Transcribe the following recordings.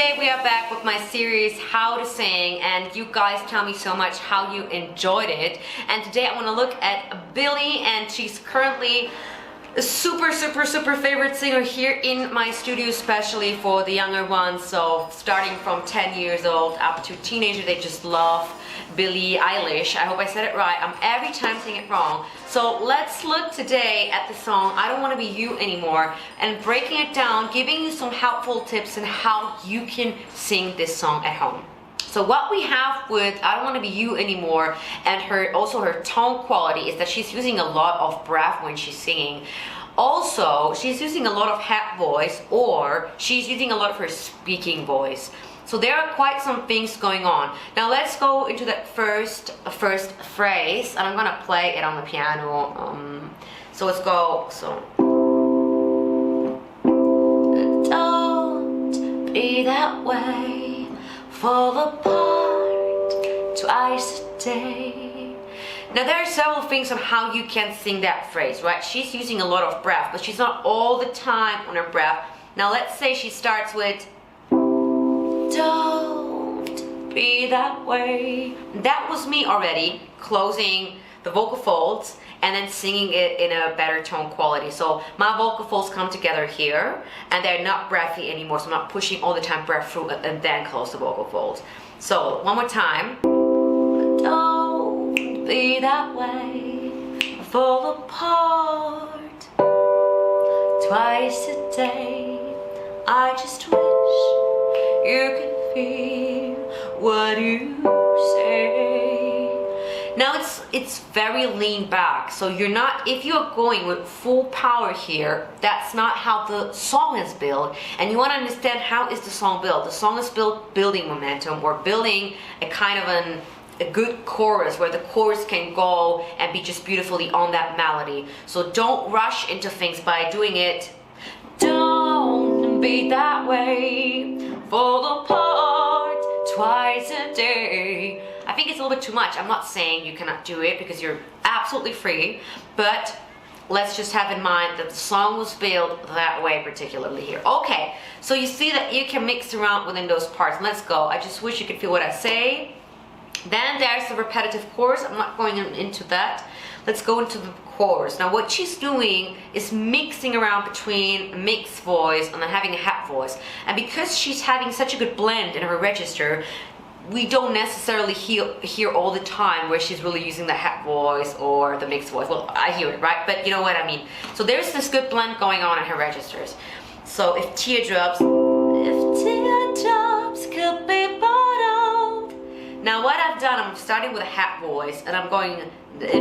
today we are back with my series How to Sing, and you guys tell me so much how you enjoyed it. And today I want to look at Billie, and she's currently a super favorite singer here in my studio, especially for the younger ones. So starting from 10 years old up to teenager, they just love Billie Eilish. I hope I said it right. I'm every time saying it wrong. So let's look today at the song I Don't Want to Be You Anymore and breaking it down, giving you some helpful tips on how you can sing this song at home. So what we have with I Don't Want to Be You Anymore and her tone quality is that she's using a lot of breath when she's singing. Also, she's using a lot of head voice, or she's using a lot of her speaking voice. So there are quite some things going on. Now let's go into that first phrase, and I'm gonna play it on the piano. So let's go. So don't be that way, fall apart twice a day. Now there are several things on how you can sing that phrase, right? She's using a lot of breath, but she's not all the time on her breath. Now let's say she starts with don't be that way. That was me already closing the vocal folds and then singing it in a better tone quality. So my vocal folds come together here and they're not breathy anymore, so I'm not pushing all the time breath through and then close the vocal folds. So one more time. Don't be that way, fall apart twice a day. I just wish you can feel what you say. Now it's very lean back, so you're not, if you're going with full power here, that's not how the song is built. And you want to understand how is the song built. The song is built building momentum, or building a kind of a good chorus where the chorus can go and be just beautifully on that melody. So don't rush into things by doing it. Don't be that way, fall apart twice a day. I think it's a little bit too much. I'm not saying you cannot do it because you're absolutely free, but let's just have in mind that the song was built that way, particularly here. Okay, so you see that you can mix around within those parts. Let's go. I just wish you could feel what I say. Then there's the repetitive chorus. I'm not going into that. Let's go into the chorus. Now what she's doing is mixing around between mixed voice and then having a head voice. And because she's having such a good blend in her register, we don't necessarily hear all the time where she's really using the head voice or the mixed voice. Well, I hear it, right? But you know what I mean. So there's this good blend going on in her registers. So if teardrops could be bottled. Now what I've done, I'm starting with a head voice and I'm going, if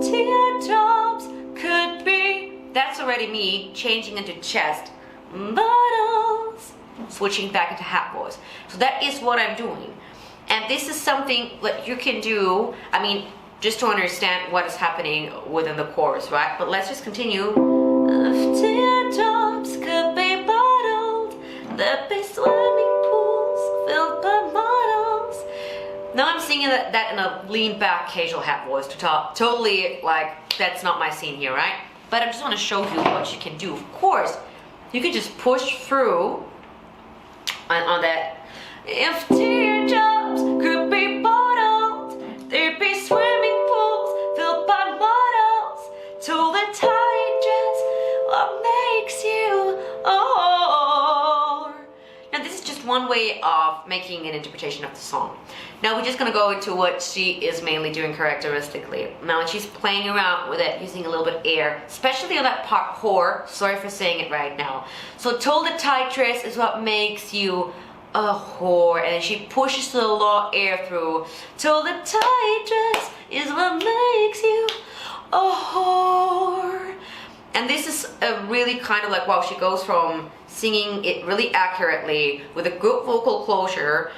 teardrops could be, that's already me changing into chest, bottles, switching back into head voice. So that is what I'm doing. And this is something that you can do, I mean, just to understand what is happening within the chorus, right? But let's just continue. If teardrops could be bottled, there'd be swimming pools filled by models. Now I'm singing that in a lean back casual head voice to talk, totally like that's not my scene here, right? But I just want to show you what you can do. Of course, you can just push through on that. If teardrops could be bottled, there'd be swimming pools filled by models. Till the tight dress, what makes you Now this is just one way of making an interpretation of the song. Now we're just gonna go into what she is mainly doing characteristically. Now she's playing around with it, using a little bit of air, especially on that part whore. Sorry for saying it right now. So till the tight dress is what makes you a whore, and then she pushes a lot of air through. Till the tight dress is what makes you a whore. And this is a really kind of like, wow, she goes from singing it really accurately with a good vocal closure,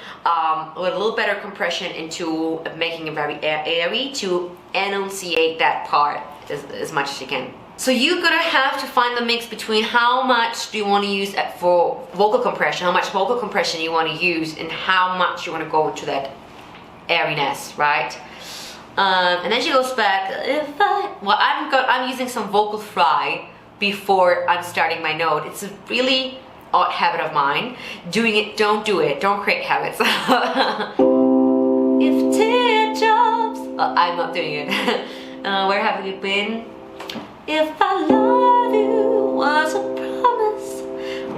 with a little better compression, into making it very airy to enunciate that part as much as you can. So you're gonna have to find the mix between how much do you want to use for vocal compression, how much vocal compression you want to use, and how much you want to go into that airiness, right? And then she goes back. I'm using some vocal fry before I'm starting my note. It's a really odd habit of mine. Doing it, don't do it. Don't create habits. If teardrops, I'm not doing it. Where have you been? If I love you was a promise,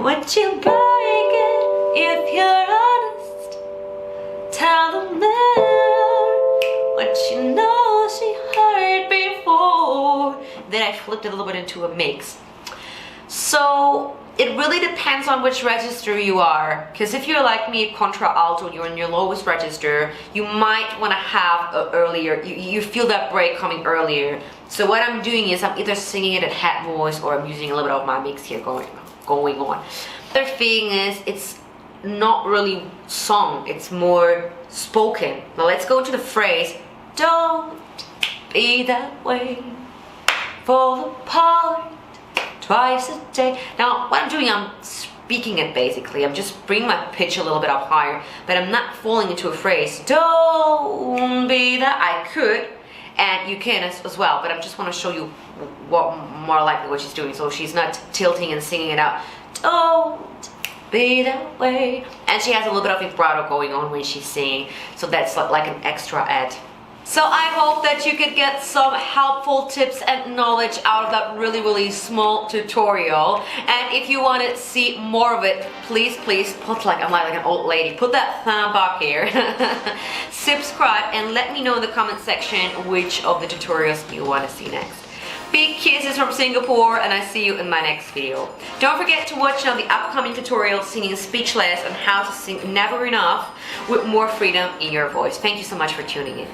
would you break it if you're honest? Tell the mirror what you know she heard before. Then I flipped it a little bit into a mix. So it really depends on which register you are, because if you're like me, contra alto, you're in your lowest register, you might want to have a earlier, you feel that break coming earlier. So what I'm doing is I'm either singing it at head voice or I'm using a little bit of my mix here going on. The other thing is it's not really song, it's more spoken. Now let's go to the phrase, don't be that way, fall apart twice a day. Now what I'm doing, I'm speaking it basically. I'm just bringing my pitch a little bit up higher, but I'm not falling into a phrase. Don't be that. I could, and you can as well, but I just want to show you what more likely what she's doing. So she's not tilting and singing it out. Don't be that way. And she has a little bit of vibrato going on when she's singing. So that's like an extra add. So I hope that you could get some helpful tips and knowledge out of that really small tutorial. And if you want to see more of it, please put I'm like an old lady, put that thumb up here. Subscribe and let me know in the comment section which of the tutorials you want to see next. Big kisses from Singapore, and I see you in my next video. Don't forget to watch now the upcoming tutorial singing Speechless and how to sing Never Enough with more freedom in your voice. Thank you so much for tuning in.